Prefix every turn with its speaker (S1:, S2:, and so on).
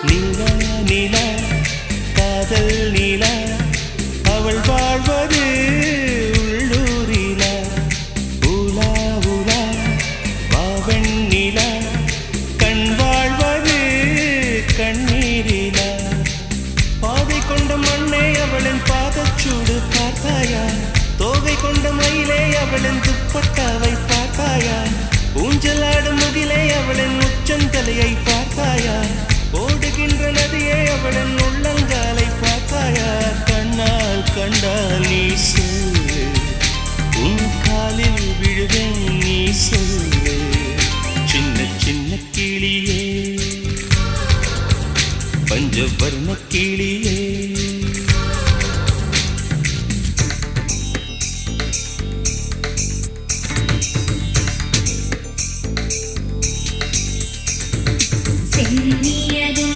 S1: நீலா நீலா காதல் நீலா அவள் வாழ்வது உள்ளூரிலா ஊலா ஊலா வாவன் நீலா கண் வாழ்வது கண்ணீரிலா பாதை கொண்ட மண்ணே அவளின் பாதச்சூடு பார்த்தாயா தோகை கொண்ட மயிலே அவளின் துப்பட்டாவை பார்த்தாயா ஊஞ்சலாடும் முகிலே அவளின் உச்சந்தலையை பார்த்தாயா ஓடுகின்ற நதியே அவளின் உள்ளங்காலை பார்த்தாயா கண்ணால் கண்டால் நீ சொல்லு உன் காலில் விழுவேன் நீ சொல்லு சின்ன சின்ன கிளியே பஞ்சவர்ண கிளியே
S2: சென்னியது